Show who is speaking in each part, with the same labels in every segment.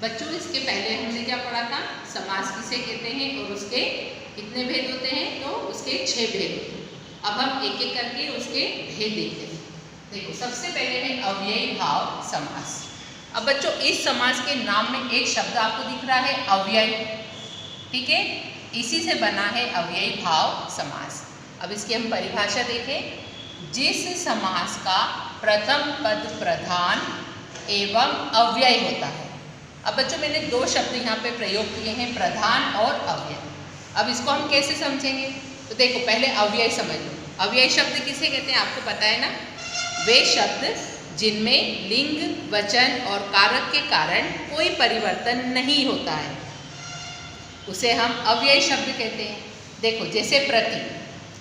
Speaker 1: बच्चों इसके पहले हमने क्या पढ़ा था, समास किसे कहते हैं और उसके कितने भेद होते हैं, तो उसके 6 भेद होते हैं। अब हम एक एक करके उसके भेद देखते हैं। देखो सबसे पहले है अव्ययी भाव समास। अब बच्चों इस समास के नाम में एक शब्द आपको दिख रहा है अव्यय, ठीक है, इसी से बना है अव्ययी भाव समास। अब इसकी हम परिभाषा देखें, जिस समास का प्रथम पद प्रधान एवं अव्यय होता है। अब बच्चों मैंने 2 शब्द यहाँ पे प्रयोग किए हैं, प्रधान और अव्यय। अब इसको हम कैसे समझेंगे, तो देखो पहले अव्यय समझ लो। अव्यय शब्द किसे कहते हैं आपको पता है ना, वे शब्द जिनमें लिंग, वचन और कारक के कारण कोई परिवर्तन नहीं होता है, उसे हम अव्यय शब्द कहते हैं। देखो जैसे प्रति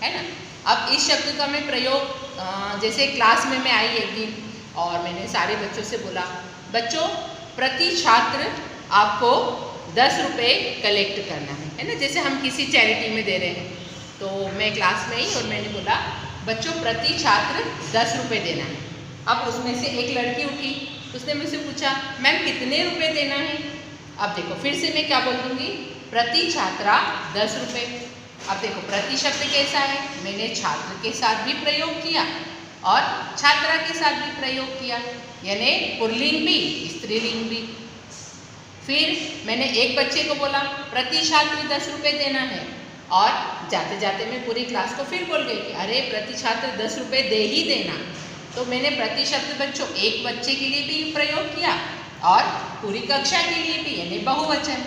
Speaker 1: है ना, अब इस शब्द का मैं प्रयोग जैसे क्लास में मैं आई एक दिन और मैंने सारे बच्चों से बोला, बच्चों प्रति छात्र आपको 10 रुपये कलेक्ट करना है ना, जैसे हम किसी चैरिटी में दे रहे हैं। तो मैं क्लास में आई और मैंने बोला बच्चों प्रति छात्र 10 रुपये देना है। अब उसमें से एक लड़की उठी, उसने मुझसे पूछा मैम कितने रुपए देना है। अब देखो फिर से मैं क्या बोल दूँगी, प्रति छात्रा 10 रुपये। अब देखो प्रति शब्द कैसा है, मैंने छात्र के साथ भी प्रयोग किया और छात्रा के साथ भी प्रयोग किया, यानी पुल्लिंग भी स्त्रीलिंग भी। फिर मैंने एक बच्चे को बोला प्रति छात्र 10 रुपये देना है और जाते जाते मैं पूरी क्लास को फिर बोल गई कि अरे प्रति छात्र 10 रुपये दे ही देना। तो मैंने प्रति शब्द बच्चों एक बच्चे के लिए भी प्रयोग किया और पूरी कक्षा के लिए भी, यानी बहुवचन।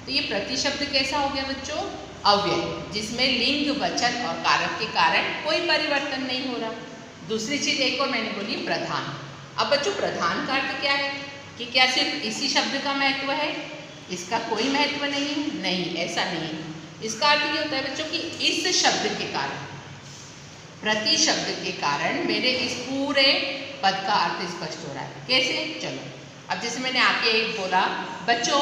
Speaker 1: तो ये प्रति शब्द कैसा हो गया बच्चों, अव्यय, जिसमें लिंग, वचन और कारक के कारण कोई परिवर्तन नहीं हो रहा। दूसरी चीज एक और मैंने बोली प्रधान। अब बच्चों प्रधान का अर्थ क्या है कि क्या सिर्फ इसी शब्द का महत्व है, इसका कोई महत्व नहीं है? नहीं, ऐसा नहीं है। इसका अर्थ ये होता है बच्चों कि इस शब्द के कारण, प्रति शब्द के कारण मेरे इस पूरे पद का अर्थ स्पष्ट हो रहा है। कैसे, चलो अब जैसे मैंने आके एक बोला बच्चों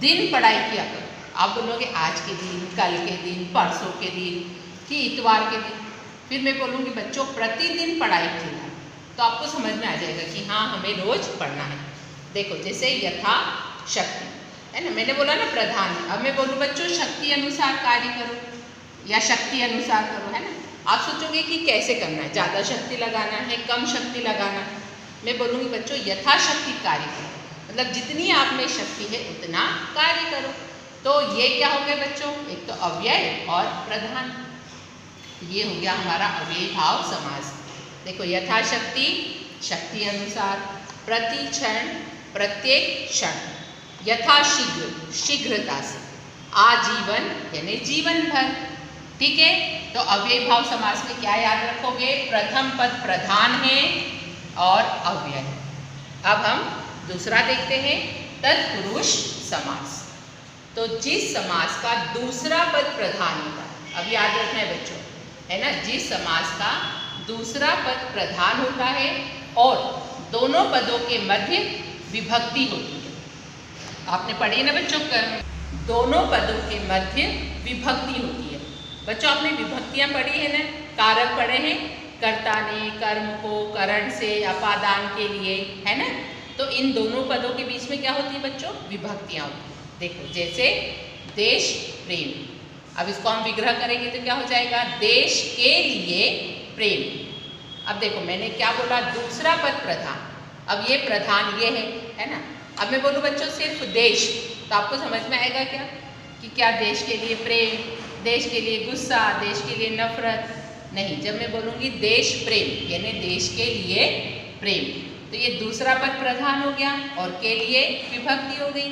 Speaker 1: दिन पढ़ाई किया करो, आप बोलोगे आज के दिन, कल के दिन, परसों के दिन कि इतवार के दिन। फिर मैं बोलूँगी बच्चों प्रतिदिन पढ़ाई कीजिए, तो आपको समझ में आ जाएगा कि हाँ हमें रोज पढ़ना है। देखो जैसे यथा शक्ति है ना, मैंने बोला ना प्रधान है। अब मैं बोलूँ बच्चों शक्ति अनुसार कार्य करो या शक्ति अनुसार करो, है ना। आप सोचोगे कि कैसे करना है, ज़्यादा शक्ति लगाना है, कम शक्ति लगाना है। मैं बोलूँगी बच्चों यथाशक्ति कार्य करो, मतलब जितनी आप में शक्ति है उतना कार्य करो। तो ये क्या हो गया बच्चों, एक तो अव्यय और प्रधान, ये हो गया हमारा अव्ययी भाव समास। देखो यथाशक्ति शक्ति अनुसार, प्रति क्षण प्रत्येक क्षण, यथाशीघ्र शीघ्रता से, आजीवन यानी जीवन भर, ठीक है। तो अव्ययी भाव समास में क्या याद रखोगे, प्रथम पद प्रधान है और अव्यय। अब हम दूसरा देखते हैं तत्पुरुष समास। तो जिस समास का दूसरा पद प्रधान होता है, अब याद रखना है बच्चों, है ना, जिस समास का दूसरा पद प्रधान होता है और दोनों पदों के मध्य विभक्ति होती है। आपने पढ़ी ना बच्चों, दोनों पदों के मध्य विभक्ति होती है। बच्चों आपने विभक्तियां पढ़ी है ना, कारक पढ़े हैं, कर्ता ने कर्म को करण से अपादान के लिए, है ना। तो इन दोनों पदों के बीच में क्या होती है बच्चों, विभक्तियां होती है। देखो जैसे देश प्रेम, अब इसको हम विग्रह करेंगे तो क्या हो जाएगा, देश के लिए प्रेम। अब देखो मैंने क्या बोला, दूसरा पद प्रधान, अब ये प्रधान ये है ना। अब मैं बोलूँ बच्चों सिर्फ देश, तो आपको समझ में आएगा क्या कि क्या देश के लिए प्रेम, देश के लिए गुस्सा, देश के लिए नफरत, नहीं। जब मैं बोलूँगी देश प्रेम यानी देश के लिए प्रेम, तो ये दूसरा पद प्रधान हो गया और के लिए विभक्ति हो गई।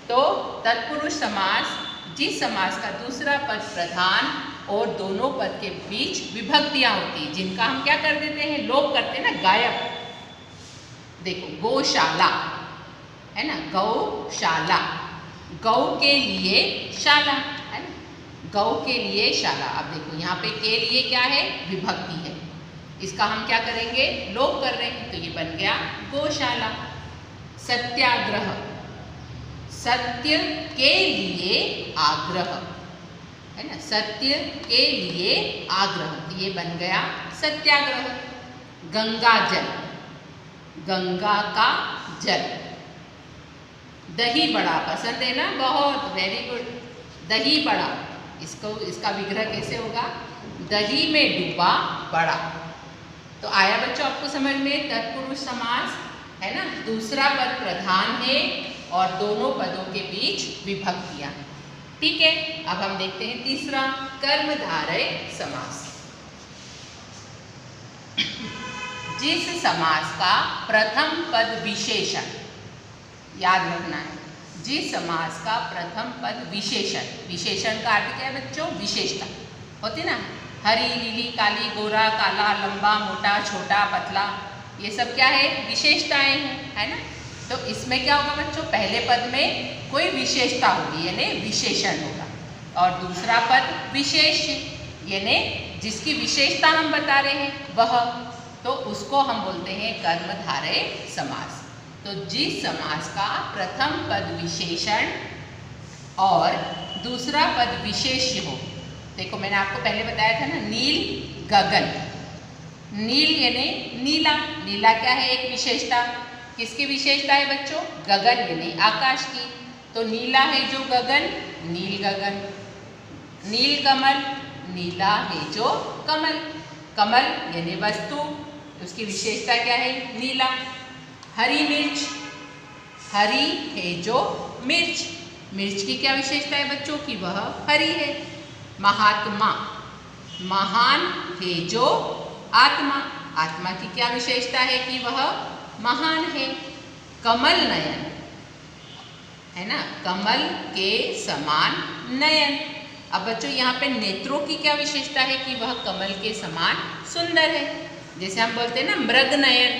Speaker 1: तो तत्पुरुष समास, जिस समास का दूसरा पद प्रधान और दोनों पद के बीच विभक्तियां होती, जिनका हम क्या कर देते हैं, लोप करते हैं ना, गायब। देखो गौशाला है ना, गौशाला, गौ के लिए शाला, है ना, गौ के लिए शाला। अब देखो यहाँ पे के लिए क्या है, विभक्ति है, इसका हम क्या करेंगे, लोप कर रहे हैं, तो ये बन गया गौशाला। सत्याग्रह, सत्य के लिए आग्रह, है ना, सत्य के लिए आग्रह, तो ये बन गया सत्याग्रह। गंगा जल, गंगा का जल, दही बड़ा पसंद है ना, बहुत, वेरी गुड। दही बड़ा, इसका विग्रह कैसे होगा? दही में डूबा बड़ा। तो आया बच्चों आपको समझ में? तत्पुरुष समास है ना, दूसरा पद प्रधान है और दोनों पदों के बीच विभक्तियां। ठीक है, अब हम देखते हैं तीसरा, कर्मधारय समास। जिस समास का प्रथम पद विशेषण, याद रखना है, जिस समास का प्रथम पद विशेषण, विशेषण का अर्थ क्या है बच्चों? विशेषता होती ना, हरी, नीली, काली, गोरा, काला, लंबा, मोटा, छोटा, पतला, ये सब क्या है? विशेषताएं हैं, है ना। तो इसमें क्या होगा बच्चों? पहले पद में कोई विशेषता होगी, यानी विशेषण होगा, और दूसरा पद विशेष, यानी जिसकी विशेषता हम बता रहे हैं वह, तो उसको हम बोलते हैं कर्मधारय समास। तो जिस समास का प्रथम पद विशेषण और दूसरा पद विशेष्य हो, देखो मैंने आपको पहले बताया था ना, नील गगन, नील यानी नीला, नीला क्या है? एक विशेषता। किसकी विशेषता है बच्चों? गगन यानी आकाश की। तो नीला है जो गगन, नील गगन। नील कमल, नीला है जो कमल, कमल यानी वस्तु, उसकी विशेषता क्या है? नीला। हरी मिर्च, हरी है जो मिर्च, मिर्च की क्या विशेषता है बच्चों? की वह हरी है। महात्मा, महान है जो आत्मा, आत्मा की क्या विशेषता है? कि वह महान है। कमल नयन, है ना, कमल के समान नयन। अब बच्चों यहाँ पे नेत्रों की क्या विशेषता है? कि वह कमल के समान सुंदर है। जैसे हम बोलते हैं ना मृग नयन,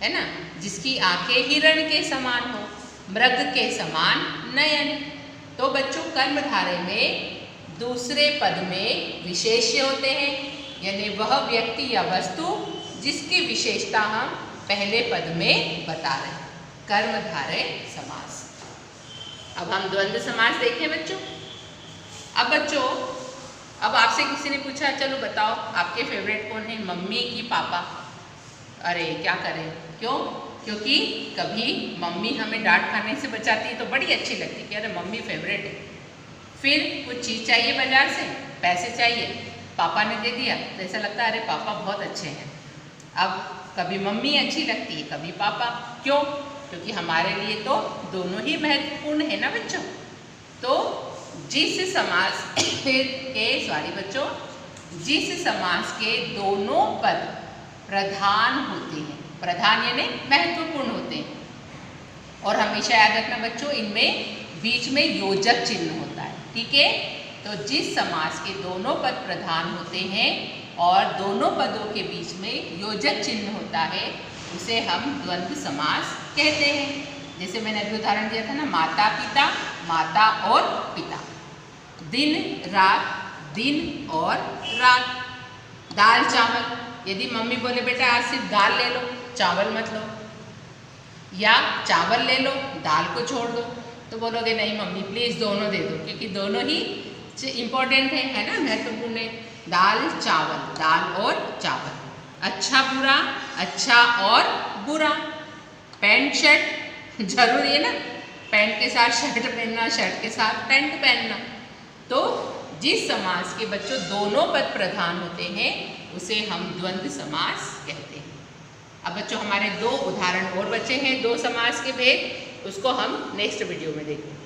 Speaker 1: है ना, जिसकी आंखें हिरण के समान हो, मृग के समान नयन। तो बच्चों कर्मधारय में दूसरे पद में विशेष्य होते हैं, यानी वह व्यक्ति या वस्तु जिसकी विशेषता हम पहले पद में बता रहे हैं, कर्मधारय समास। अब हम द्वंद्व समास देखें बच्चों। अब बच्चों, अब आपसे किसी ने पूछा चलो बताओ आपके फेवरेट कौन है, मम्मी की पापा? अरे क्या करें, क्यों? क्योंकि कभी मम्मी हमें डांट खाने से बचाती है तो बड़ी अच्छी लगती है कि अरे मम्मी फेवरेट है। फिर कुछ चीज़ चाहिए बाजार से, पैसे चाहिए, पापा ने दे दिया तो ऐसा लगता है अरे पापा बहुत अच्छे हैं। अब कभी मम्मी अच्छी लगती है, कभी पापा। क्यों? क्योंकि हमारे लिए तो दोनों ही महत्वपूर्ण है ना बच्चों। तो जिस समास जिस समास के दोनों पद प्रधान होते हैं, प्रधान यानी महत्वपूर्ण होते हैं, और हमेशा याद रखना बच्चों इनमें बीच में योजक चिन्ह होता है। ठीक है, तो जिस समास के दोनों पद प्रधान होते हैं और दोनों पदों के बीच में योजक चिन्ह होता है, उसे हम द्वंद्व समास कहते हैं। जैसे मैंने अभी उदाहरण दिया था ना, माता पिता, माता और पिता, दिन रात, दिन और रात, दाल चावल, यदि मम्मी बोले बेटा आज सिर्फ दाल ले लो, चावल मत लो, या चावल ले लो दाल को छोड़ दो, तो बोलोगे नहीं मम्मी प्लीज़ दोनों दे दो, क्योंकि दोनों ही इम्पोर्टेंट है ना, महत्वपूर्ण है। दाल चावल, दाल और चावल, अच्छा बुरा, अच्छा और बुरा, पैंट शर्ट जरूरी है ना, पैंट के साथ शर्ट पहनना, शर्ट के साथ पैंट पहनना। तो जिस समास के बच्चों दोनों पद प्रधान होते हैं उसे हम द्वंद्व समास कहते हैं। अब बच्चों हमारे दो उदाहरण और बचे हैं, दो समास के भेद, उसको हम नेक्स्ट वीडियो में देखेंगे।